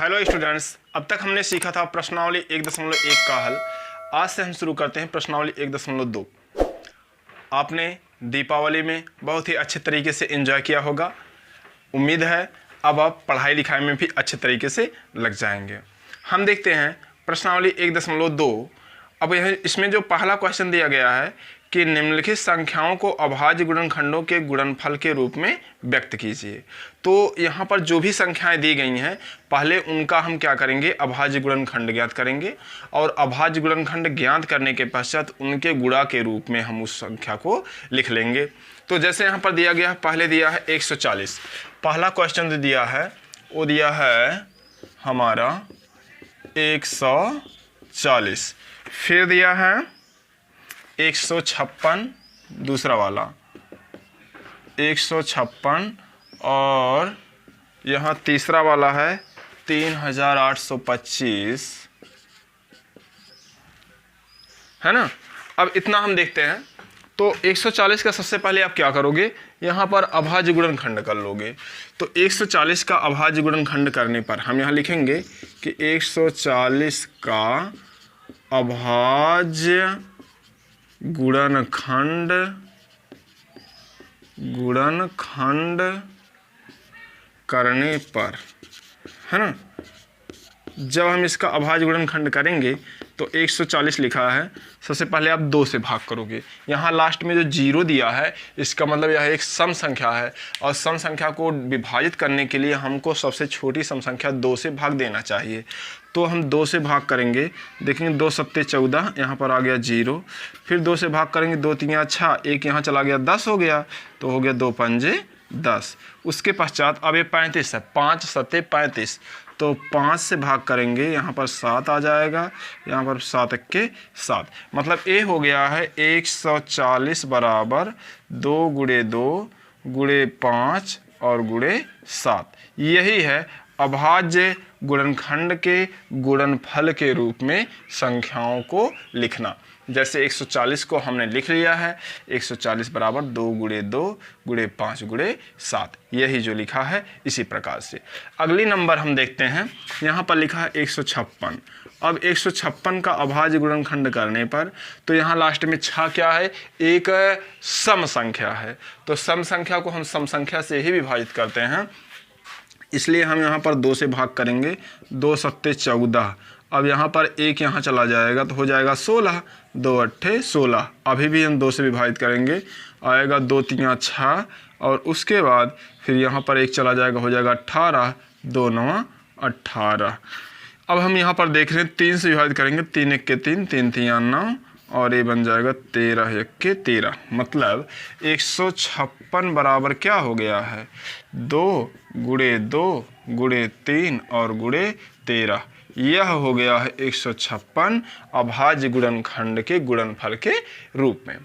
Hello students, अब तक हमने सीखा था प्रश्नावली 1.1 का हल। आज से हम शुरू करते हैं प्रश्नावली 1.2। आपने दीपावली में बहुत ही अच्छे तरीके से एंजॉय किया होगा। उम्मीद है अब आप पढ़ाई लिखाई में भी अच्छे तरीके से लग जाएंगे। हम देखते हैं प्रश्नावली 1.2। अब यह इसमें जो पहला क्वेश्चन दिया गया है कि निम्नलिखित संख्याओं को अभाज्य गुणनखंडों के गुणनफल के रूप में व्यक्त कीजिए। तो यहाँ पर जो भी संख्याएं दी गई हैं पहले उनका हम क्या करेंगे, अभाज्य गुणनखंड ज्ञात करेंगे और अभाज्य गुणनखंड ज्ञात करने के पश्चात उनके गुणा के रूप में हम उस संख्या को लिख लेंगे। तो जैसे यहाँ पर दिया गया है, पहले दिया है 140। पहला क्वेश्चन जो दिया है वो दिया है हमारा 140। फिर दिया है 156, दूसरा वाला 156 और यहाँ तीसरा वाला है 3825, है ना। अब इतना हम देखते हैं। तो 140 का सबसे पहले आप क्या करोगे, यहाँ पर अभाज्य गुणनखंड कर लोगे। तो 140 का अभाज्य गुणनखंड करने पर हम यहाँ लिखेंगे कि 140 का अभाज्य गुणनखंड करने पर, है ना। जब हम इसका अभाज्य गुणनखंड करेंगे तो 140 लिखा है, सबसे पहले आप 2 से भाग करोगे। यहाँ लास्ट में जो 0 दिया है इसका मतलब यह एक सम संख्या है और सम संख्या को विभाजित करने के लिए हमको सबसे छोटी सम संख्या 2 से भाग देना चाहिए। तो हम 2 से भाग करेंगे, देखेंगे 2 सत्ते 14, यहाँ पर आ गया 0। फिर 2 से भाग करेंगे, 2 3 6, 1 यहाँ चला गया 10 हो गया, तो हो गया 2 पंजे 10। उसके पश्चात अब ये 35 है, 5 सत्ते 35, तो 5 से भाग करेंगे, यहाँ पर 7 आ जाएगा, यहाँ पर 7 एक्के 7। मतलब ए हो गया है 140 बराबर 2 गुणे 2 गुणे 5 और गुणे 7। यही है अभाज्य गुणनखंड के गुणनफल के रूप में संख्याओं को लिखना। जैसे 140 को हमने लिख लिया है, 140 बराबर 2 गुणे 2 गुणे 5 गुणे 7, यही जो लिखा है इसी प्रकार से। अगली नंबर हम देखते हैं, यहाँ पर लिखा है 156। अब 156 का अभाज्य गुणनखंड करने पर तो यहाँ लास्ट में 6 क्या है, एक सम संख्या है। तो सम संख्या को हम सम संख्या से ही विभाजित करते हैं, इसलिए हम यहाँ पर 2 से भाग करेंगे, 2 सत्ते 14। अब यहाँ पर 1 यहाँ चला जाएगा तो हो जाएगा 16, 2 अट्ठे 16। अभी भी हम 2 से विभाजित करेंगे, आएगा 2 3 6 और उसके बाद फिर यहाँ पर 1 चला जाएगा, हो जाएगा 18, 2 9 18। अब हम यहाँ पर देख रहे हैं 3 से विभाजित करेंगे, 3 1 के 3, 3 3 9 और ये बन जाएगा 13 1 के 13। मतलब 156 बराबर क्या हो गया है, 2 गुणे 2 गुणे 3 और गुणे 13। यह हो गया है 156 अभाज्य गुणनखंड के गुणनफल के रूप में।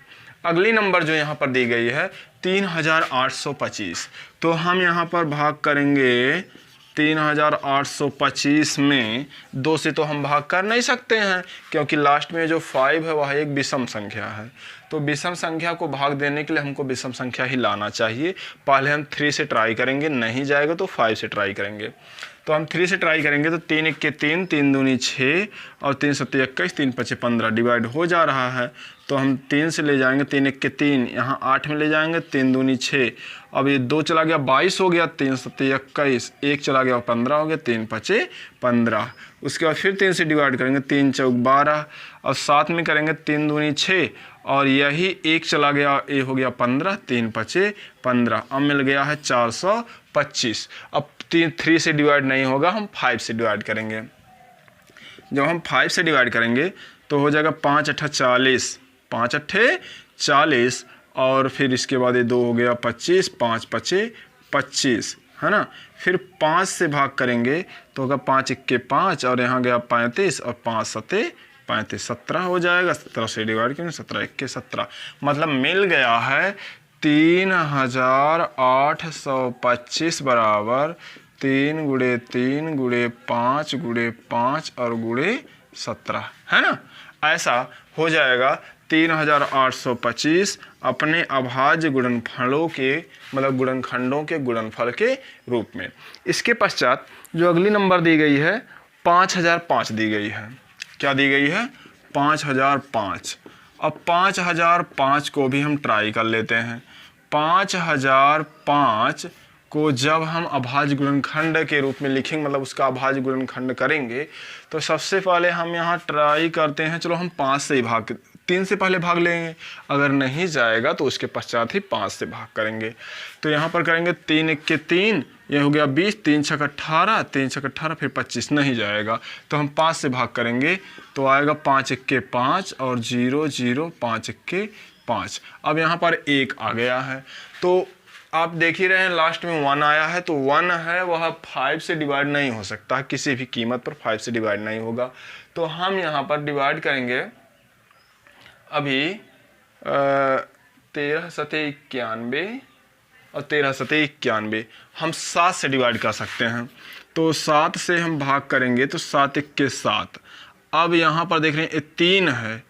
अगली नंबर जो यहाँ पर दी गई है 3825। तो हम यहाँ पर भाग करेंगे 3825 में 2 से तो हम भाग कर नहीं सकते हैं, क्योंकि लास्ट में जो 5 है वह एक विषम संख्या है। तो विषम संख्या को भाग देने के लिए हमको विषम संख्या ही लाना चाहिए। पहले हम 3 से ट्राई करेंगे, नहीं जाएगा तो 5 से ट्राई करेंगे। तो हम 3 से ट्राई करेंगे तो 3 1 के 3, 3 दूनी 6 और 3 सत्ते 21, 3 5 15 डिवाइड हो जा रहा है। तो हम 3 से ले जाएंगे, 3 1 के 3, यहाँ 8 में ले जाएंगे, 3 दूनी 6। अब ये 2 चला गया 22 हो गया, 3 सत्ते 21, 1 चला गया 15 हो गया, 3 5 15। उसके बाद फिर 3 से डिवाइड करेंगे, 3 चौक 12 और 7 में करेंगे 3 दूनी 6 और यही 1 चला गया, ये हो गया 15, 3 5 15। अब मिल गया है 425। अब 3 से डिवाइड नहीं होगा, हम 5 से डिवाइड करेंगे। जब हम 5 से डिवाइड करेंगे तो हो जाएगा 5 8 40, 5 8 40 और फिर इसके बाद ये 2 हो गया 25, 5 5 25, है ना। फिर 5 से भाग करेंगे तो होगा 5 1 के 5 और यहाँ गया 35 और 5 सत्ते 35, 17 हो जाएगा। 17 से डिवाइड करेंगे, 17 1 के 17। मतलब मिल गया है 3825 बराबर 3 गुणे 3 गुणे 5 गुणे 5 और गुणे 17, है ना। ऐसा हो जाएगा 3825 अपने अभाज्य गुणनफलों के मतलब गुणनखंडों के गुणनफल के रूप में। इसके पश्चात जो अगली नंबर दी गई है 5005 दी गई है। क्या दी गई है? 5005। अब 5005 को भी हम ट्राई कर लेते हैं। 5005 को जब हम अभाज्य गुणनखंड के रूप में लिखेंगे, मतलब उसका अभाज्य गुणनखंड करेंगे, तो सबसे पहले हम यहाँ ट्राई करते हैं। चलो हम 5 से ही भाग 3 से पहले भाग लेंगे, अगर नहीं जाएगा तो उसके पश्चात ही 5 से भाग करेंगे। तो यहाँ पर करेंगे 3 1 3, ये हो गया 20, 3 6 18, 3 6 18, फिर 25, नहीं जाएगा तो हम 5 से भाग करेंगे तो आएगा 5 1 5 और 0 0 5 1 5। अब यहाँ पर 1 आ गया है, तो आप देख ही रहे हैं लास्ट में 1 आया है, तो 1 है वह 5 से डिवाइड नहीं हो सकता, किसी भी कीमत पर 5 से डिवाइड नहीं होगा। तो हम यहाँ पर डिवाइड करेंगे अभी 13 सते 91 और 13 सते 91 हम 7 से डिवाइड कर सकते हैं। तो 7 से हम भाग करेंगे तो 7 1 7। अब यहाँ पर देख रहे हैं 3 है,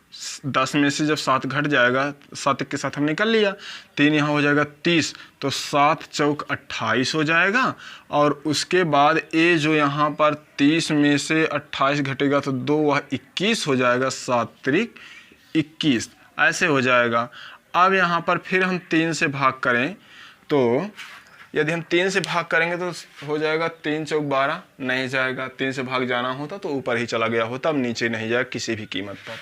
10 में से जब 7 घट जाएगा, 7 1 7 हम निकल लिया, 3 यहाँ हो जाएगा 30, तो 7 चौक 28 हो जाएगा। और उसके बाद ए जो यहाँ पर 30 में से 28 घटेगा तो 2 वह 21 हो जाएगा, 7 त्रिक 21 ऐसे हो जाएगा। अब यहाँ पर फिर हम 3 से भाग करें तो यदि हम 3 से भाग करेंगे तो हो जाएगा 3 चौक 12, नहीं जाएगा। 3 से भाग जाना होता तो ऊपर ही चला गया होता, अब नीचे नहीं जाएगा किसी भी कीमत पर।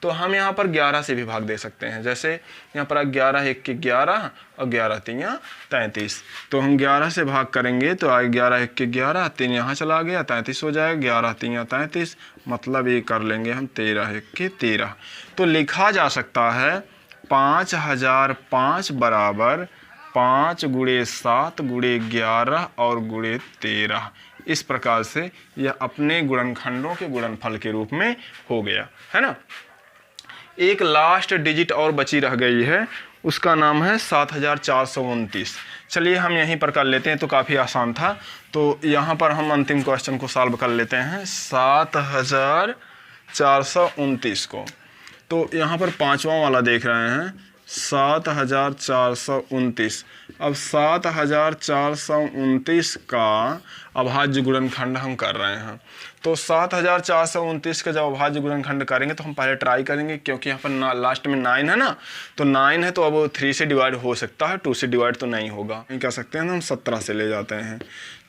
तो हम यहाँ पर 11 से भी भाग दे सकते हैं, जैसे यहाँ पर 11 1 के 11 और 11 3 33। तो हम 11 से भाग करेंगे तो आगे 11 1 के 11, 3 यहाँ चला गया, 33 हो जाएगा, 11 3 33, मतलब ये कर लेंगे हम 13 1 के 13। तो लिखा जा सकता है 5005 बराबर 5 × 7 × 11 और × 13। इस प्रकार से यह अपने गुणनखंडों के गुणनफल के रूप में हो गया है ना। एक लास्ट डिजिट और बची रह गई है, उसका नाम है 7429। चलिए हम यहीं पर कर लेते हैं, तो काफ़ी आसान था। तो यहाँ पर हम अंतिम क्वेश्चन को सॉल्व कर लेते हैं 7429 को। तो यहाँ पर 5वां वाला देख रहे हैं 7429। अब 7429 का अभाज्य गुणनखंड हम कर रहे हैं। तो 7429 का जब अभाज्य गुणनखंड करेंगे तो हम पहले ट्राई करेंगे, क्योंकि यहाँ पर लास्ट में 9 है ना, तो 9 है तो अब 3 से डिवाइड हो सकता है, 2 से डिवाइड तो नहीं होगा। नहीं कह सकते हैं, हम 17 से ले जाते हैं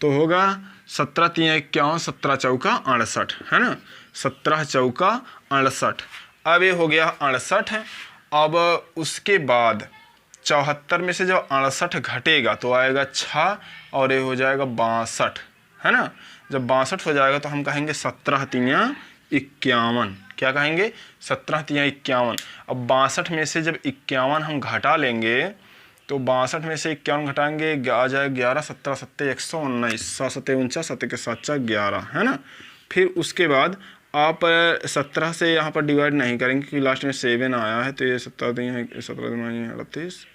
तो होगा 17 3 51, 17 चौका 68 है ना, 17 चौका 68। अब ये हो गया 68 है। अब उसके बाद 74 में से जब 68 घटेगा तो आएगा 6 और ये हो जाएगा 62 है ना। जब 62 हो जाएगा तो हम कहेंगे 17 3 51। क्या कहेंगे? 17 3 51। अब 62 में से जब 51 हम घटा लेंगे तो 62 में से 51 घटाएंगे, आ जाएगा 11 17 7 119, 7 7 49, 7 के 7 11 है ना। फिर उसके बाद आप 17 से यहाँ पर डिवाइड नहीं करेंगे क्योंकि लास्ट में 7 आया है, तो ये 17 38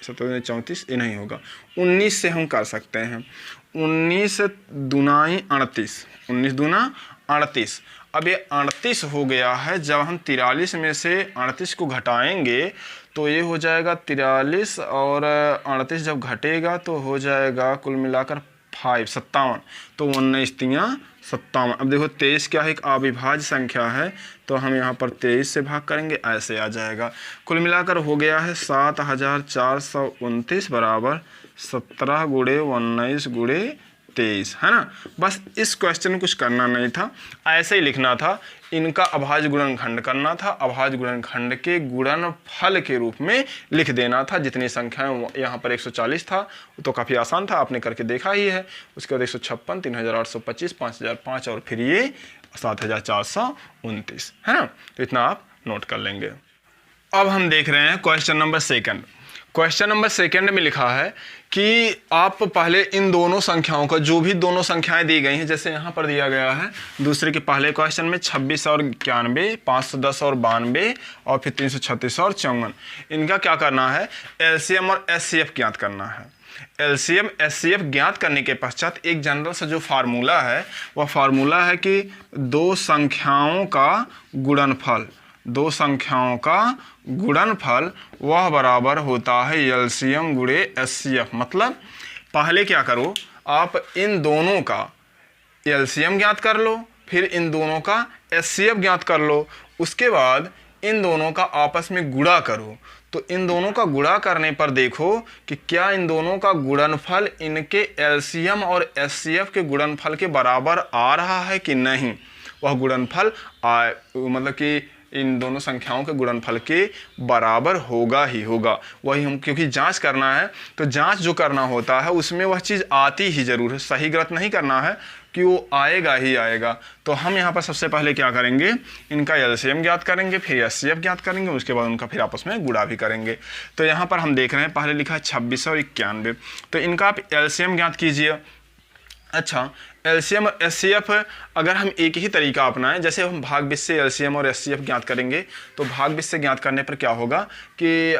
17 34 ये नहीं होगा। 19 से हम कर सकते हैं, 19 दूनाई 38, 19 दूना 38। अब ये 38 हो गया है। जब हम 43 में से 38 को घटाएंगे तो ये हो जाएगा 43 और 38 जब घटेगा तो हो जाएगा कुल मिलाकर 57। तो 19 3 57। अब देखो 23 क्या है? एक अविभाज्य संख्या है, तो हम यहाँ पर 23 से भाग करेंगे, ऐसे आ जाएगा। कुल मिलाकर हो गया है 7429 बराबर 17 × 19 × 23 है ना। बस इस क्वेश्चन में कुछ करना नहीं था, ऐसे ही लिखना था। इनका अभाज्य गुणनखंड करना था, अभाज्य गुणनखंड के गुणनफल के रूप में लिख देना था। जितनी संख्याएं यहाँ पर 140 था तो काफ़ी आसान था, आपने करके देखा ही है। उसके बाद 156, 3825, 5005 और फिर ये 7429 है ना। तो इतना आप नोट कर लेंगे। अब हम देख रहे हैं क्वेश्चन नंबर 2। क्वेश्चन नंबर 2 में लिखा है कि आप पहले इन दोनों संख्याओं का, जो भी दोनों संख्याएं दी गई हैं, जैसे यहाँ पर दिया गया है दूसरे के पहले क्वेश्चन में 26 और 91, 510 और 92 और फिर 336 और 54, इनका क्या करना है? एलसीएम और एचसीएफ ज्ञात करना है। एलसीएम एचसीएफ ज्ञात करने के पश्चात एक जनरल सा जो फार्मूला है वह फार्मूला है कि दो संख्याओं का गुणनफल, दो संख्याओं का गुणनफल वह बराबर होता है एलसीएम गुणे एचसीएफ। मतलब पहले क्या करो, आप इन दोनों का एलसीएम ज्ञात कर लो, फिर इन दोनों का एचसीएफ ज्ञात कर लो, उसके बाद इन दोनों का आपस में गुणा करो। तो इन दोनों का गुणा करने पर देखो कि क्या इन दोनों का गुणनफल इनके एलसीएम और एचसीएफ के गुणनफल के बराबर आ रहा है कि नहीं। वह गुणनफल मतलब कि इन दोनों संख्याओं के गुणनफल के बराबर होगा ही होगा। वही हम, क्योंकि जांच करना है तो जांच जो करना होता है उसमें वह चीज़ आती ही जरूर है, सही गलत नहीं करना है कि वो आएगा ही आएगा। तो हम यहाँ पर सबसे पहले क्या करेंगे, इनका एलसीएम ज्ञात करेंगे, फिर एचसीएफ ज्ञात करेंगे, उसके बाद उनका फिर आपस में गुणा भी करेंगे। तो यहाँ पर हम देख रहे हैं पहले लिखा है 26 और 91, तो इनका आप एलसीएम ज्ञात कीजिए। अच्छा, एलसीएम और एचसीएफ अगर हम एक ही तरीका अपनाएं, जैसे हम भाग 20 से एलसीएम और एचसीएफ ज्ञात करेंगे, तो भाग 20 से ज्ञात करने पर क्या होगा कि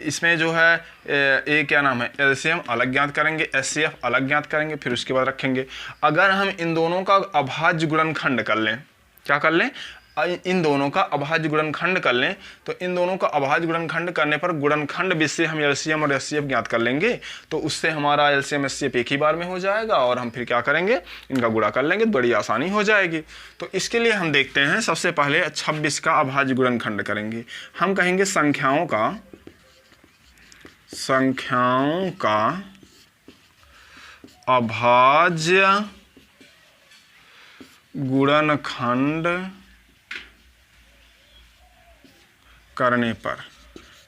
इसमें जो है ये क्या नाम है, एलसीएम अलग ज्ञात करेंगे, एचसीएफ अलग ज्ञात करेंगे, फिर उसके बाद रखेंगे। अगर हम इन दोनों का अभाज्य गुणनखंड कर लें, क्या कर लें, इन दोनों का अभाज्य गुणनखंड कर लें, तो इन दोनों का अभाज्य गुणनखंड करने पर गुणनखंड विधि से हम एलसीएम और एचसीएफ ज्ञात कर लेंगे। तो उससे हमारा एलसीएम एचसीएफ एक ही बार में हो जाएगा और हम फिर क्या करेंगे, इनका गुणा कर लेंगे, बड़ी आसानी हो जाएगी। तो इसके लिए हम देखते हैं, सबसे पहले 26 का अभाज्य गुणनखंड करेंगे। हम कहेंगे संख्याओं का अभाज्य गुणनखंड करने पर,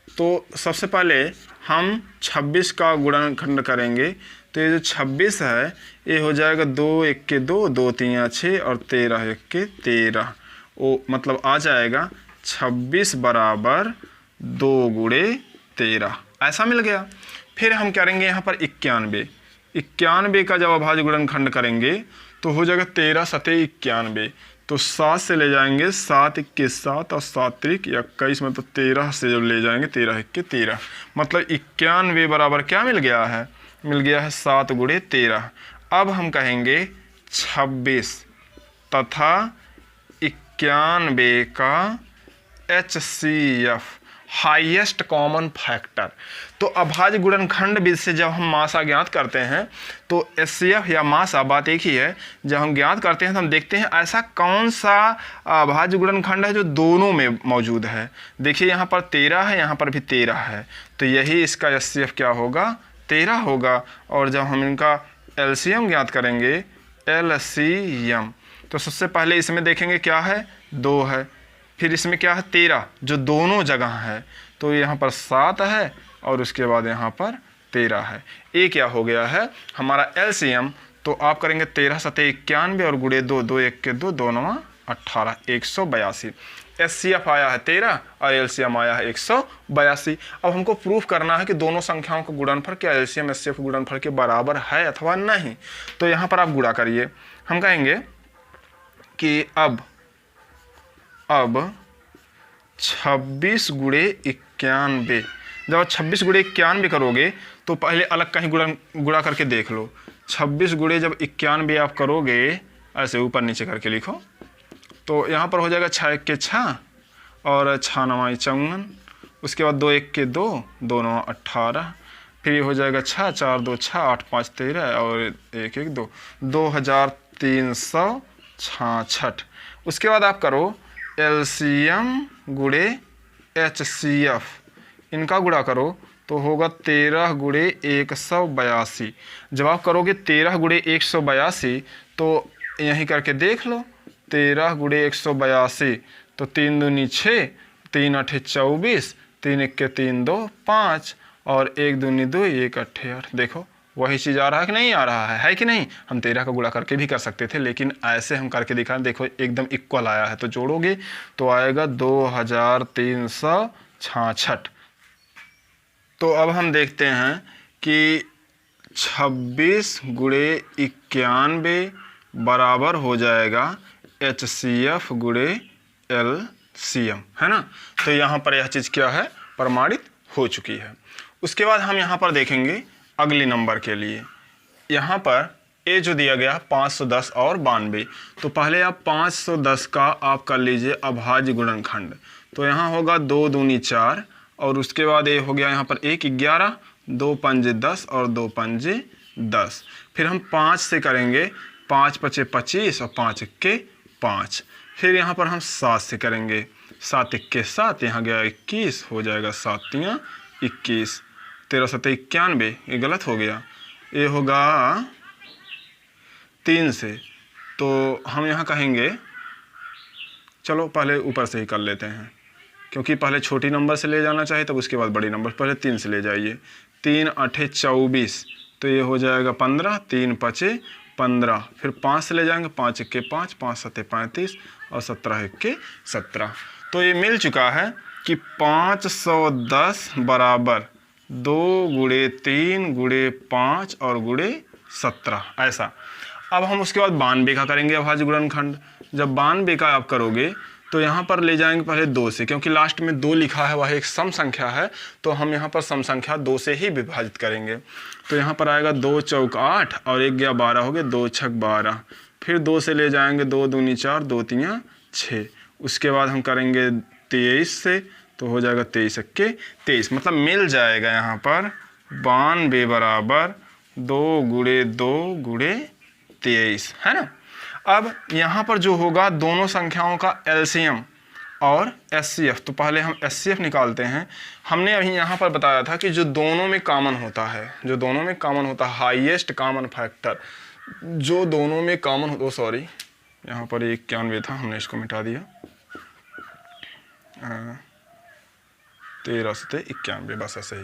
तो सबसे पहले हम 26 का गुणनखंड करेंगे। तो ये जो 26 है ये हो जाएगा 2 1 के 2, 2 3 6 और 13 1 के 13। वो मतलब आ जाएगा 26 बराबर 2 गुणे 13, ऐसा मिल गया। फिर हम करेंगे यहाँ पर 91 का जब अभाज्य गुणनखंड करेंगे तो हो जाएगा 13 सते 91। तो 7 से ले जाएंगे, 7 1 के 7 और 7 3 21, मतलब 13 से जब ले जाएंगे 13 1 के 13, मतलब 91 बराबर क्या मिल गया है, मिल गया है 7 गुणे 13। अब हम कहेंगे 26 तथा 91 का एचसीएफ हाईएस्ट कॉमन फैक्टर। तो अभाज्य गुणनखंड विधि से जब हम मासा ज्ञात करते हैं तो एचसीएफ या मासा बात एक ही है। जब हम ज्ञात करते हैं तो हम देखते हैं ऐसा कौन सा अभाज्य गुणनखंड है जो दोनों में मौजूद है। देखिए यहाँ पर 13 है, यहाँ पर भी 13 है, तो यही इसका एचसीएफ क्या होगा, 13 होगा। और जब हम इनका एलसीएम ज्ञात करेंगे, एलसीएम, तो सबसे पहले इसमें देखेंगे क्या है, 2 है, फिर इसमें क्या है 13 जो दोनों जगह है, तो यहाँ पर 7 है और उसके बाद यहाँ पर 13 है। ये क्या हो गया है हमारा एलसीएम। तो आप करेंगे 13 सते 91 और गुणे 2, 2 1 के 2, 2 9 18, 182। एचसीएफ आया है 13 और एलसीएम आया है 182। अब हमको प्रूफ करना है कि दोनों संख्याओं का गुणनफल क्या एलसीएम एचसीएफ गुणनफल के बराबर है अथवा नहीं। तो यहाँ पर आप गुणा करिए। हम कहेंगे कि अब 26 गुणे 91, जब 26 गुणे 91 करोगे तो पहले अलग कहीं गुणा करके देख लो। 26 गुणे जब 91 आप करोगे, ऐसे ऊपर नीचे करके लिखो, तो यहाँ पर हो जाएगा 6 1 के 6 और 6 9 54, उसके बाद 2 1 के 2, 2 9 18, फिर ये हो जाएगा 6 4 2 6 8 5 13 और 1 1 2, 2366। उसके बाद आप करो एलसीएम गुणे एचसीएफ, इनका गुणा करो तो होगा 13 गुणे 182। जब आप करोगे 13 गुणे 182 तो यहीं करके देख लो, 13 गुणे 182 तो 3 दूनी 6, 3 8 24, 3 1 के 3 2 5 और 1 दूनी 2, 1 8 8। देखो वही चीज़ आ रहा है कि नहीं आ रहा है कि नहीं। हम 13 का गुणा करके भी कर सकते थे, लेकिन ऐसे हम करके दिखा, देखो एकदम इक्वल आया है। तो जोड़ोगे तो आएगा 2366। तो अब हम देखते हैं कि 26 गुणे 91 बराबर हो जाएगा एचसीएफ गुणे एलसीएम, है ना। तो यहाँ पर यह चीज़ क्या है, प्रमाणित हो चुकी है। उसके बाद हम यहाँ पर देखेंगे अगले नंबर के लिए। यहाँ पर ए जो दिया गया 510 और 92, तो पहले आप 510 का आप कर लीजिए अभाज्य गुणनखंड। तो यहाँ होगा 2 दूनी 4 और उसके बाद ये हो गया यहाँ पर 1 11, 2 पंजे 10 और 2 पंजे 10। फिर हम 5 से करेंगे, 5 पचे 25 और 5 इक्के 5। फिर यहाँ पर हम 7 से करेंगे, 7 इक्के 7, यहाँ गया 21, हो जाएगा 7 तियाँ 21, 13 7 91, ये गलत हो गया, ये होगा 3 से। तो हम यहाँ कहेंगे, चलो पहले ऊपर से ही कर लेते हैं क्योंकि पहले छोटी नंबर से ले जाना चाहिए तब उसके बाद बड़ी नंबर, पहले 3 से ले जाइए। 3 8 24, तो ये हो जाएगा 15, 3 5 15। फिर 5 से ले जाएंगे, 5 इक्के 5, 5 7 35 और 17 इक्के 17। तो ये मिल चुका है कि 510 बराबर 2 गुणे 3 गुणे 5 और गुणे 17, ऐसा। अब हम उसके बाद 92 का करेंगे अभाज्य गुणनखंड। जब 92 का आप करोगे तो यहाँ पर ले जाएंगे पहले 2 से, क्योंकि लास्ट में 2 लिखा है, वह एक सम संख्या है, तो हम यहाँ पर सम संख्या 2 से ही विभाजित करेंगे। तो यहाँ पर आएगा 2 चौक 8 और 1 गया 12 हो गए, 2 छक 12। फिर 2 से ले जाएंगे, 2 दूनी 4, 2 तियाँ 6। उसके बाद हम करेंगे 23 से, तो हो जाएगा 23 इक्के 23, मतलब मिल जाएगा यहाँ पर 92 बराबर 2 गुणे 2 गुणे 23, है ना। अब यहाँ पर जो होगा दोनों संख्याओं का एलसीएम और एचसीएफ, तो पहले हम एचसीएफ निकालते हैं। हमने अभी यहाँ पर बताया था कि जो दोनों में कॉमन होता है, जो दोनों में कॉमन होता है, हाईएस्ट कॉमन फैक्टर जो दोनों में कॉमन हो, सॉरी यहाँ पर 91 था, हमने इसको मिटा दिया, 13 से 91, बस ऐसे ही।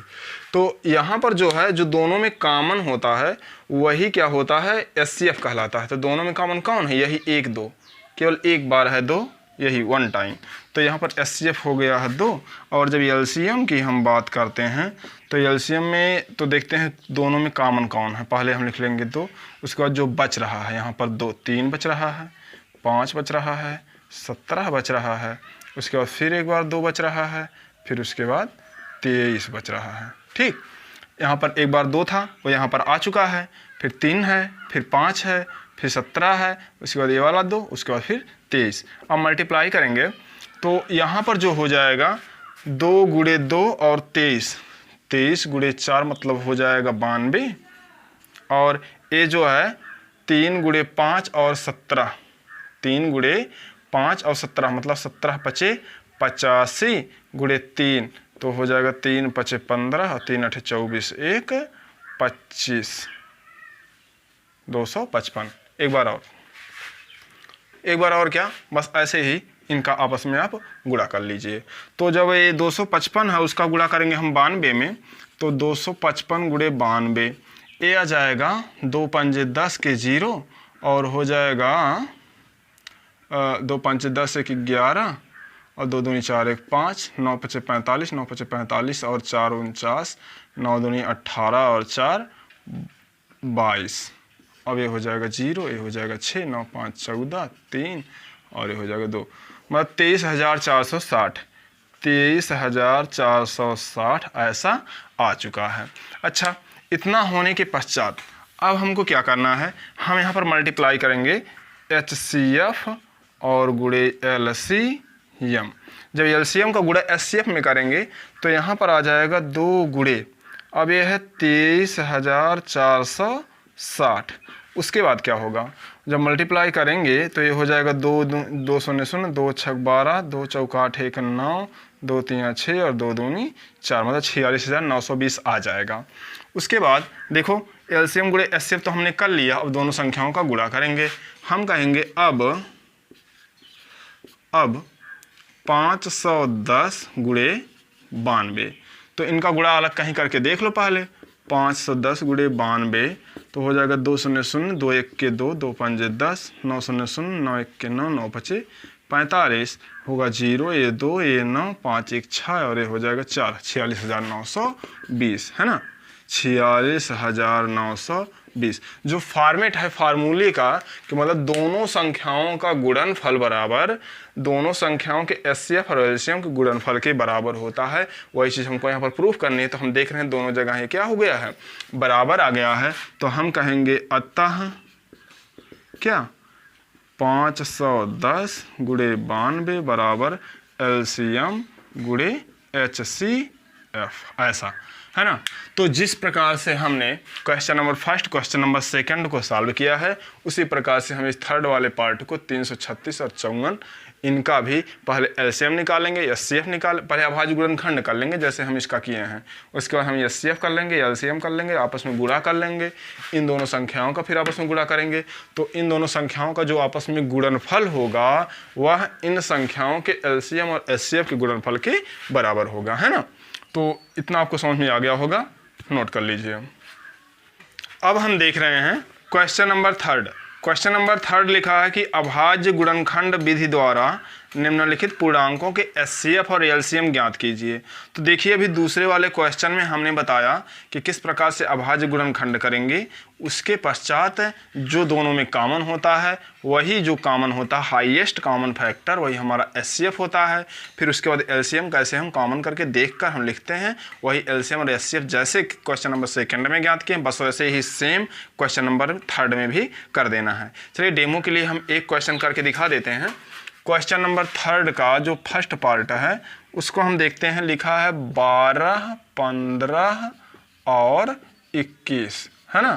तो यहाँ पर जो है जो दोनों में कॉमन होता है वही क्या होता है, एचसीएफ कहलाता है। तो दोनों में कॉमन कौन है, यही 1 2, केवल एक बार है 2, यही 1 टाइम। तो यहाँ पर एचसीएफ हो गया है 2। और जब एलसीएम की हम बात करते हैं तो एलसीएम में तो देखते हैं दोनों में कॉमन कौन है। पहले हम लिख लेंगे 2, उसके बाद जो बच रहा है यहाँ पर 2 3 बच रहा है, 5 बच रहा है, 17 बच रहा है, उसके बाद फिर एक बार 2 बच रहा है, फिर उसके बाद 23 बच रहा है। ठीक, यहाँ पर एक बार 2 था, वो यहाँ पर आ चुका है, फिर 3 है, फिर 5 है, फिर 17 है, उसके बाद ये वाला 2, उसके बाद फिर 23। अब मल्टीप्लाई करेंगे तो यहाँ पर जो हो जाएगा 2 गुणे 2 और 23, 23 गुणे 4 मतलब हो जाएगा 92। और ये जो है 3 गुणे 5 और 17, 3 गुणे 5 और 17 मतलब 17 पचे 85 गुणे 3, तो हो जाएगा 3 पचे 15 और 3 8 24, 1 25, 255। एक बार और क्या, बस ऐसे ही इनका आपस में आप गुणा कर लीजिए। तो जब ये 255 है उसका गुणा करेंगे हम 92 में, तो 255 गुणे 92, ये आ जाएगा 2 पंजे 10 के 0 और हो जाएगा 2 पंजे 10 1 11 और 2 दूनी 4 1 5, 9 पचे 45, 9 पचे 45 और 4 49, 9 दूनी 18 और 4 22। अब ये हो जाएगा 0, ये हो जाएगा 6, 9 5 14 3 और ये हो जाएगा 2, मतलब 23,460, 23,460 ऐसा आ चुका है। अच्छा, इतना होने के पश्चात अब हमको क्या करना है, हम यहाँ पर मल्टीप्लाई करेंगे एचसीएफ और गुणे एलसीएम। जब एलसीएम का गुणा एचसीएफ में करेंगे तो यहाँ पर आ जाएगा 2 गुणे, अब ये है 23,460। उसके बाद क्या होगा, जब मल्टीप्लाई करेंगे तो ये हो जाएगा 2 2 0 0, 2 छक 12, 2 चौक 8 1 9, 2 3 6 और 2 दूनी 4, मतलब 46,920 आ जाएगा। उसके बाद देखो एलसीएम गुणे एचसीएफ तो हमने कर लिया, अब दोनों संख्याओं का गुणा करेंगे। हम कहेंगे अब 510 गुणे 92, तो इनका गुणा अलग कहीं करके देख लो पहले। 510 गुणे 92 तो हो जाएगा 2 0 0, 2 1 के 2, 2 पंजे 10, 9 0 0, 9 1 के 9, 9 पचे 45, होगा 0, ये 2, ये 9, 5 1 6 और ये हो जाएगा 4, 46,920, है ना, 46,920। जो फॉर्मेट है फार्मूले का कि मतलब दोनों संख्याओं का गुणनफल बराबर दोनों संख्याओं के एचसीएफ और एलसीएम के गुणनफल के बराबर होता है, वही चीज़ हमको यहाँ पर प्रूफ करनी है। तो हम देख रहे हैं दोनों जगह ये क्या हो गया है, बराबर आ गया है। तो हम कहेंगे अतः क्या 510 गुणे 92 बराबर LCM गुणे HCF, ऐसा है ना। तो जिस प्रकार से हमने question number first, question number second को सॉल्व किया है, उसी प्रकार से हम इस थर्ड वाले पार्ट को 336 और 54 इनका भी पहले LCM निकालेंगे, HCF पहले अभाज्य गुणनखंड कर लेंगे जैसे हम इसका किए हैं, उसके बाद हम HCF कर लेंगे, LCM कर लेंगे, आपस में गुणा कर लेंगे इन दोनों संख्याओं का, फिर आपस में गुणा करेंगे। तो इन दोनों संख्याओं का जो आपस में गुणनफल होगा वह इन संख्याओं के LCM और HCF के गुणनफल के बराबर होगा, है ना। तो इतना आपको समझ में आ गया होगा, नोट कर लीजिए। अब हम देख रहे हैं question number third. Question number third लिखा है कि अभाज्य गुणनखंड विधि द्वारा निम्नलिखित पूर्णांकों के HCF और LCM ज्ञात कीजिए। तो देखिए अभी दूसरे वाले क्वेश्चन में हमने बताया कि किस प्रकार से अभाज्य गुणनखंड करेंगे, उसके पश्चात जो दोनों में कॉमन होता है वही जो कॉमन होता है हाईएस्ट कॉमन फैक्टर वही हमारा HCF होता है। फिर उसके बाद LCM कैसे हम कॉमन करके देखकर हम लिखते हैं, वही LCM और HCF जैसे क्वेश्चन नंबर सेकंड में ज्ञात किए बस वैसे ही सेम क्वेश्चन नंबर थर्ड में भी कर देना है। चलिए डेमो के लिए हम एक क्वेश्चन करके दिखा देते हैं। क्वेश्चन नंबर थर्ड का जो फर्स्ट पार्ट है उसको हम देखते हैं, लिखा है 12, 15 और 21, है ना।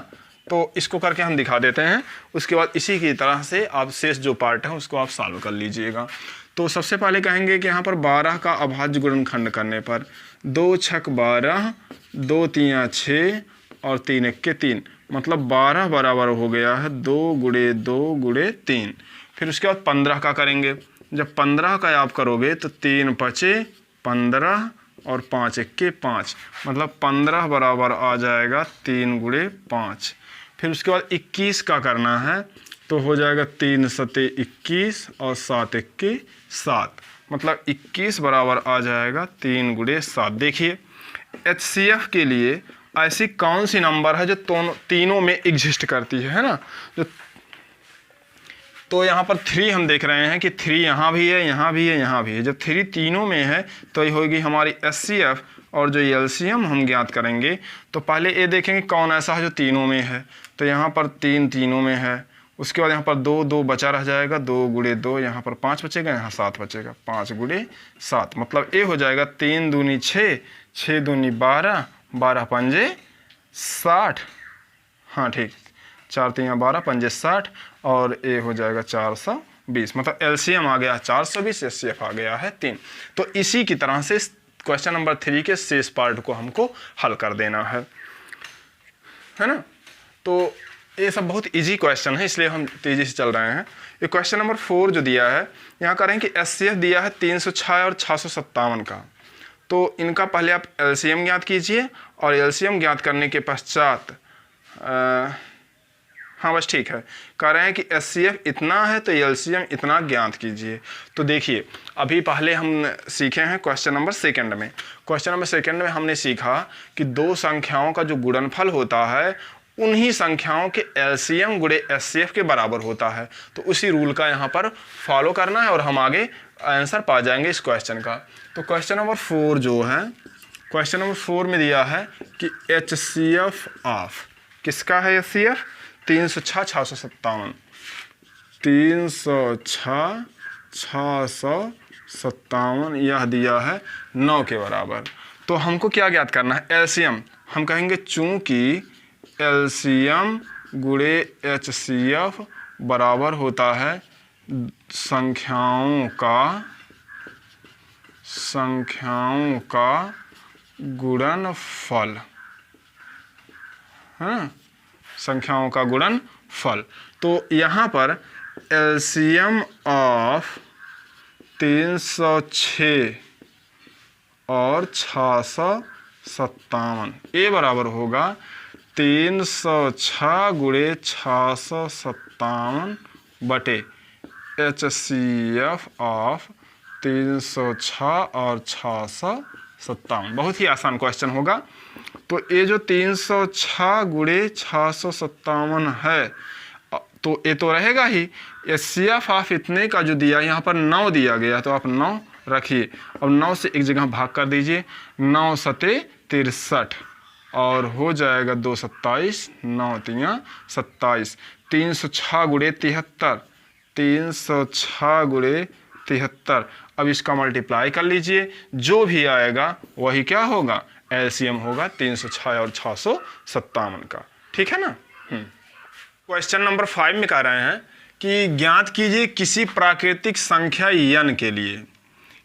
तो इसको करके हम दिखा देते हैं, उसके बाद इसी की तरह से आप शेष जो पार्ट है उसको आप सॉल्व कर लीजिएगा। तो सबसे पहले कहेंगे कि यहाँ पर 12 का अभाज्य गुणनखंड करने पर 2 छक 12, 2 तियाँ 6 और 3 एक्के 3, मतलब 12 बराबर हो गया है 2 गुणे 2 गुणे 3। फिर उसके बाद 15 का करेंगे। जब 15 का आप करोगे तो 3 पचे 15 और 5 एक्के 5, मतलब 15 बराबर आ जाएगा 3 गुणे 5। फिर उसके बाद 21 का करना है तो हो जाएगा 3 सते 21 और 7 एक्के 7, मतलब 21 बराबर आ जाएगा 3 गुणे 7। देखिए HCF के लिए ऐसी कौन सी नंबर है जो तीनों में एग्जिस्ट करती है ना। तो यहाँ पर 3 हम देख रहे हैं कि 3 यहाँ भी है, यहाँ भी है, यहाँ भी है। जब 3 तीनों में है तो ये होगी हमारी HCF, और जो LCM हम ज्ञात करेंगे तो पहले ये देखेंगे कौन ऐसा है जो तीनों में है। तो यहाँ पर 3 तीनों में है, उसके बाद यहाँ पर 2 2 बचा रह जाएगा, 2 गुणे 2, यहाँ पर 5 बचेगा, यहाँ 7 बचेगा, 5 गुणे 7, मतलब ये हो जाएगा 3 दूनी 6, 6 दूनी 12, 12 पंजे 60, हाँ ठीक, 4 तियाँ 12 पंजे 60 और ये हो जाएगा 420, मतलब LCM आ गया 420, HCF आ गया है 3। तो इसी की तरह से क्वेश्चन नंबर 3 के शेष पार्ट को हमको हल कर देना है ना। तो ये सब बहुत इजी क्वेश्चन है इसलिए हम तेज़ी से चल रहे हैं। ये क्वेश्चन नंबर 4 जो दिया है यहाँ करें कि HCF दिया है 306 और 657 का। तो इनका पहले आप LCM ज्ञात कीजिए और LCM ज्ञात करने के पश्चात हाँ बस ठीक है, कह रहे हैं कि HCF इतना है तो LCM इतना ज्ञात कीजिए। तो देखिए अभी पहले हम सीखे हैं क्वेश्चन नंबर सेकंड में। क्वेश्चन नंबर सेकंड में हमने सीखा कि दो संख्याओं का जो गुणनफल होता है उन्हीं संख्याओं के LCM गुणे HCF के बराबर होता है। तो उसी रूल का यहाँ पर फॉलो करना है और हम आगे आंसर पा जाएंगे इस क्वेश्चन का। तो क्वेश्चन नंबर 4 जो है, क्वेश्चन नंबर 4 में दिया है कि HCF ऑफ, किसका है HCF? 306 657, 306 657 यह दिया है 9 के बराबर। तो हमको क्या ज्ञात करना है? LCM। हम कहेंगे चूंकि LCM गुणे HCF बराबर होता है संख्याओं का गुणनफल, हाँ, संख्याओं का गुणनफल। तो यहाँ पर LCM ऑफ 306 और 657 ये बराबर होगा 306 गुणे 657 बटे HCF ऑफ 306 और 657। बहुत ही आसान क्वेश्चन होगा। तो ये जो 306 गुणे 657 है तो ये तो रहेगा ही। HCF ऑफ इतने का जो दिया यहाँ पर 9 दिया गया तो आप 9 रखिए। अब 9 से एक जगह भाग कर दीजिए, 9 सते 63 और हो जाएगा 2 27, 9 तियाँ 27। 306 गुणे 73, 306 गुणे 73। अब इसका मल्टीप्लाई कर लीजिए, जो भी आएगा वही क्या होगा, एलसीएम होगा 306 और 657 का। ठीक है ना। क्वेश्चन नंबर 5 में कह रहे हैं कि ज्ञात कीजिए किसी प्राकृतिक संख्या n के लिए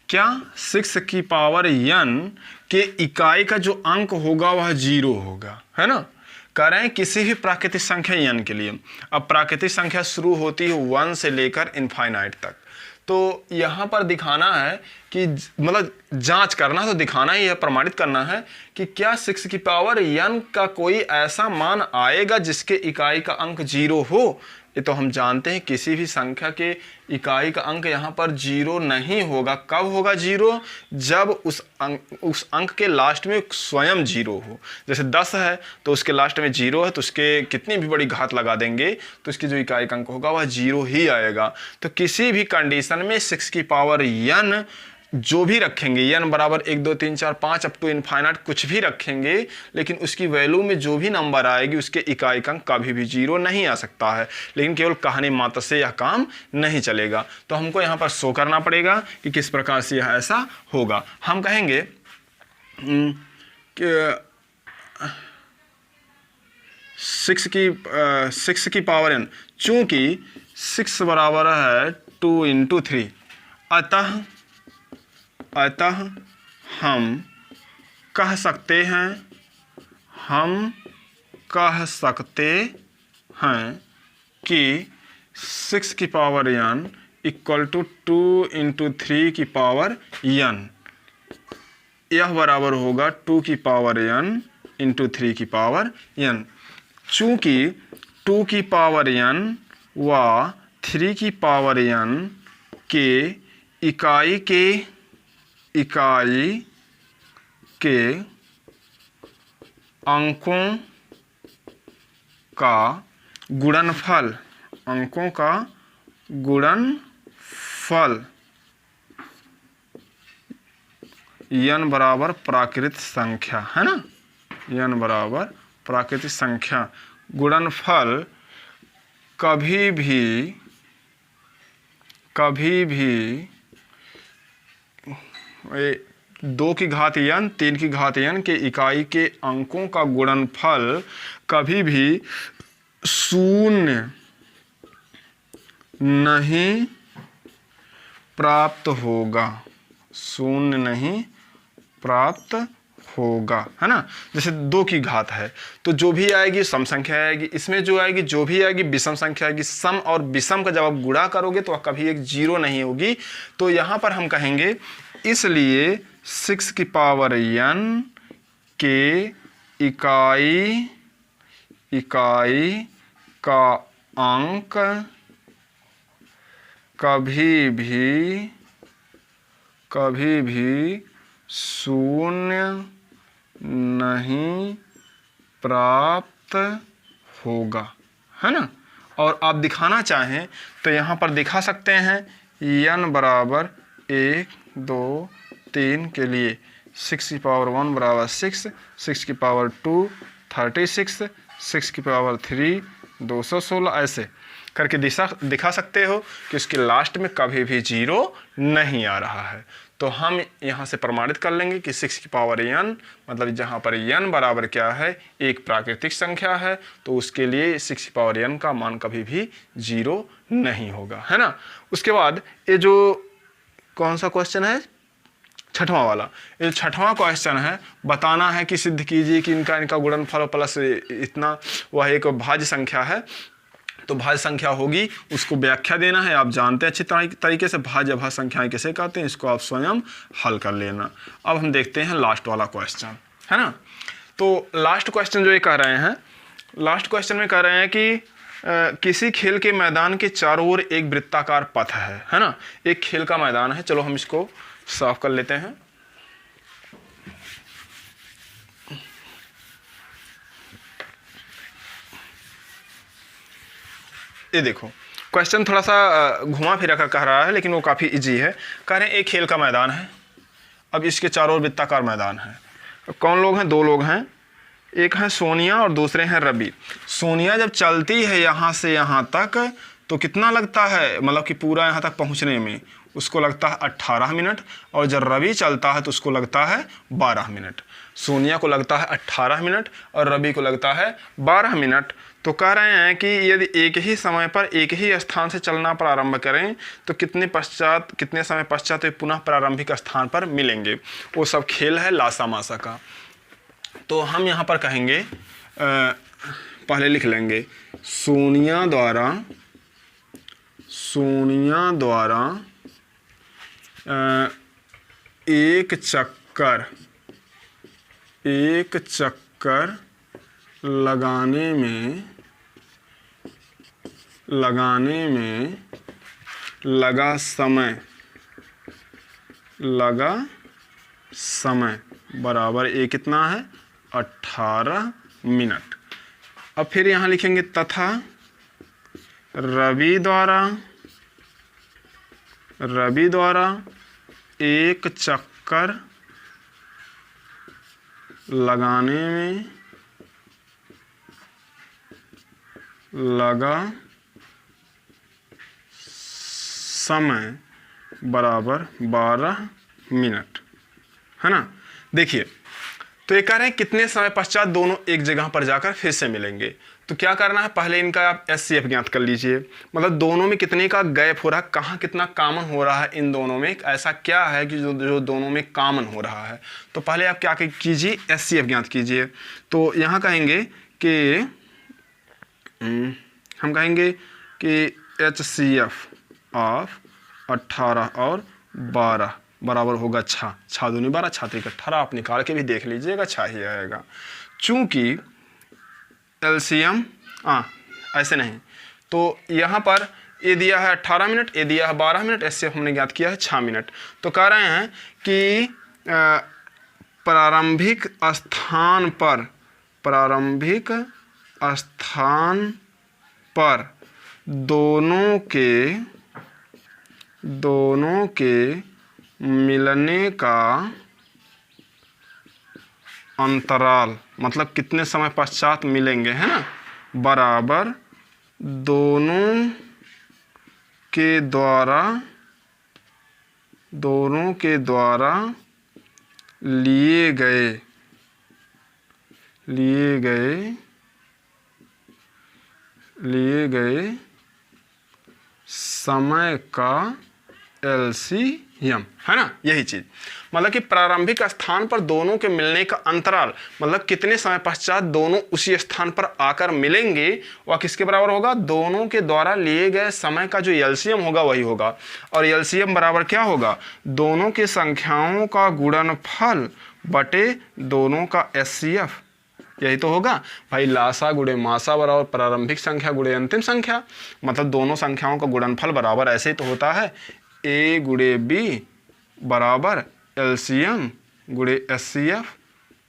क्या 6 की पावर n के इकाई का जो अंक होगा वह 0 होगा, है ना। कह रहे हैं किसी भी प्राकृतिक संख्या n के लिए। अब प्राकृतिक संख्या शुरू होती है 1 से लेकर इनफाइनाइट तक। तो यहाँ पर दिखाना है कि मतलब जांच करना तो दिखाना ही है, प्रमाणित करना है कि क्या 6 की पावर n का कोई ऐसा मान आएगा जिसके इकाई का अंक 0 हो। ये तो हम जानते हैं किसी भी संख्या के इकाई का अंक यहाँ पर 0 नहीं होगा। कब होगा 0, जब उस अंक के लास्ट में स्वयं 0 हो। जैसे 10 है तो उसके लास्ट में 0 है, तो उसके कितनी भी बड़ी घात लगा देंगे तो उसकी जो इकाई का अंक होगा वह 0 ही आएगा। तो किसी भी कंडीशन में 6 की पावर n जो भी रखेंगे, n बराबर 1 2 3 4 5 अप टू इनफाइनाइट कुछ भी रखेंगे, लेकिन उसकी वैल्यू में जो भी नंबर आएगी उसके इकाई का अंक कभी भी 0 नहीं आ सकता है। लेकिन केवल कहने मात्र से यह काम नहीं चलेगा। तो हमको यहाँ पर शो करना पड़ेगा कि किस प्रकार से यह ऐसा होगा। हम कहेंगे कि 6 की पावर n, चूंकि 6 बराबर है 2 × 3, अतः हम कह सकते हैं कि 6 की पावर n इक्वल टू 2 × 3 की पावर n, यह बराबर होगा 2 की पावर n × 3 की पावर n। चूंकि 2 की पावर n व 3 की पावर n के इकाई के अंकों का गुणनफल n बराबर प्राकृतिक संख्या, है ना। n बराबर प्राकृतिक संख्या गुणनफल कभी भी 2 की घात n 3 की घात n के इकाई के अंकों का गुणनफल कभी भी 0 नहीं प्राप्त होगा, है ना। जैसे 2 की घात है तो जो भी आएगी सम संख्या आएगी, इसमें जो आएगी जो भी आएगी विषम संख्या आएगी। सम और विषम का जब आप गुणा करोगे तो कभी एक 0 नहीं होगी। तो यहाँ पर हम कहेंगे इसलिए 6 की पावर n के इकाई का अंक कभी भी 0 नहीं प्राप्त होगा, है ना। और आप दिखाना चाहें तो यहाँ पर दिखा सकते हैं n बराबर 1 2 3 के लिए 6 की पावर 1 बराबर 6, 6 की पावर 2 36, 6 की पावर 3 216, ऐसे करके दिखा सकते हो कि उसके लास्ट में कभी भी 0 नहीं आ रहा है। तो हम यहाँ से प्रमाणित कर लेंगे कि 6 की पावर n मतलब जहाँ पर n बराबर क्या है, एक प्राकृतिक संख्या है, तो उसके लिए 6 की पावर n का मान कभी भी 0 नहीं होगा, है ना। उसके बाद ये जो कौन सा क्वेश्चन है, छठवां वाला, ये छठवां क्वेश्चन है, बताना है कि सिद्ध कीजिए कि इनका गुणनफल प्लस इतना वह एक भाज्य संख्या है। तो भाज्य संख्या होगी, उसको व्याख्या देना है। आप जानते हैं अच्छी तरीके से भाज्य अभाज्य संख्याएं कैसे कहते हैं, इसको आप स्वयं हल कर लेना। अब हम देखते हैं लास्ट वाला क्वेश्चन, है ना। तो लास्ट क्वेश्चन जो ये कह रहे हैं, लास्ट क्वेश्चन में कह रहे हैं कि किसी खेल के मैदान के चारों ओर एक वृत्ताकार पथ है ना। एक खेल का मैदान है, चलो हम इसको साफ कर लेते हैं। ये देखो क्वेश्चन थोड़ा सा घुमा फिरा कर कह रहा है, लेकिन वो काफ़ी इजी है। कह रहे हैं एक खेल का मैदान है, अब इसके चारों ओर वृत्ताकार मैदान है। कौन लोग हैं, 2 लोग हैं, एक है सोनिया और दूसरे हैं रवि। सोनिया जब चलती है यहाँ से यहाँ तक तो कितना लगता है, मतलब कि पूरा यहाँ तक पहुँचने में उसको लगता है 18 मिनट, और जब रवि चलता है तो उसको लगता है 12 मिनट। सोनिया को लगता है 18 मिनट और रवि को लगता है 12 मिनट। तो कह रहे हैं कि यदि एक ही समय पर एक ही स्थान से चलना प्रारंभ करें तो कितने समय पश्चात वे पुनः प्रारंभिक स्थान पर मिलेंगे। वो सब खेल है लासा मासा का। तो हम यहाँ पर कहेंगे, पहले लिख लेंगे, सोनिया द्वारा एक चक्कर लगाने में लगा समय बराबर ए कितना है, 18 मिनट। अब फिर यहाँ लिखेंगे तथा रवि द्वारा एक चक्कर लगाने में लगा समय बराबर 12 मिनट, है ना। देखिए, तो ये कह रहे हैं कितने समय पश्चात दोनों एक जगह पर जाकर फिर से मिलेंगे। तो क्या करना है, पहले इनका आप SCF ज्ञात कर लीजिए, मतलब दोनों में कितने का गैप हो रहा है, कहाँ कितना कॉमन हो रहा है इन दोनों में, ऐसा क्या है कि जो दोनों में कॉमन हो रहा है। तो पहले आप क्या कीजिए, SCF ज्ञात कीजिए। तो यहाँ कहेंगे कि हम कहेंगे कि HCF ऑफ 18 और 12 बराबर होगा 6, 6 दूनी 12, 6 त्रिक 18। आप निकाल के भी देख लीजिएगा, 6 ही आएगा। चूंकि LCM ऐसे नहीं, तो यहाँ पर ये दिया है 18 मिनट, ये दिया है 12 मिनट, SCF हमने ज्ञात किया है 6 मिनट। तो कह रहे हैं कि प्रारंभिक स्थान पर दोनों के मिलने का अंतराल, मतलब कितने समय पश्चात मिलेंगे, है ना, बराबर दोनों के द्वारा लिए गए समय का LCM, है ना, यही चीज। मतलब कि प्रारंभिक स्थान पर दोनों के मिलने का अंतराल, मतलब कितने समय पश्चात दोनों उसी स्थान पर आकर मिलेंगे, वह किसके बराबर होगा, दोनों के द्वारा लिए गए समय का जो LCM होगा वही होगा। और LCM बराबर क्या होगा, दोनों की संख्याओं का गुणनफल बटे दोनों का SCF, यही तो होगा भाई। लासा गुणे मासा बराबर प्रारंभिक संख्या गुणे अंतिम संख्या, मतलब दोनों संख्याओं का गुणनफल बराबर ऐसे ही तो होता है, A गुणे B बराबर LCM गुणे SCF।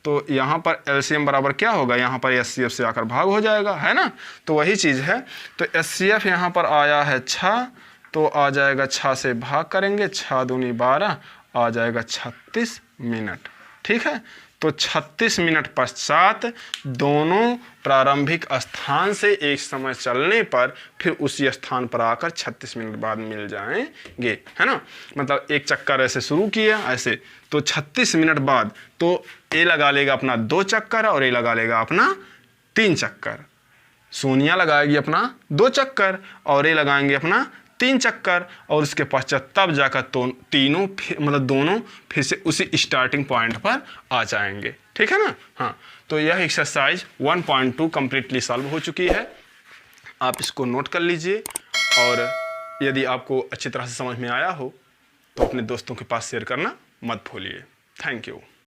तो यहाँ पर LCM बराबर क्या होगा, यहाँ पर SCF से आकर भाग हो जाएगा, है ना। तो वही चीज़ है। तो SCF यहाँ पर आया है 6, तो आ जाएगा 6 से भाग करेंगे, 6 दूनी 12, आ जाएगा 36 मिनट, ठीक है। तो 36 मिनट पश्चात दोनों प्रारंभिक स्थान से एक समय चलने पर फिर उसी स्थान पर आकर 36 मिनट बाद मिल जाएंगे, है ना। मतलब एक चक्कर ऐसे शुरू किया ऐसे, तो 36 मिनट बाद तो ए लगा लेगा अपना 2 चक्कर और ए लगा लेगा अपना 3 चक्कर। सोनिया लगाएगी अपना 2 चक्कर और ए लगाएंगे अपना 3 चक्कर, और उसके पश्चात तब जाकर तो तीनों मतलब दोनों फिर से उसी स्टार्टिंग पॉइंट पर आ जाएंगे, ठीक है ना। हाँ, तो यह एक्सरसाइज 1.2 कंप्लीटली सॉल्व हो चुकी है। आप इसको नोट कर लीजिए, और यदि आपको अच्छी तरह से समझ में आया हो तो अपने दोस्तों के पास शेयर करना मत भूलिए। Thank you.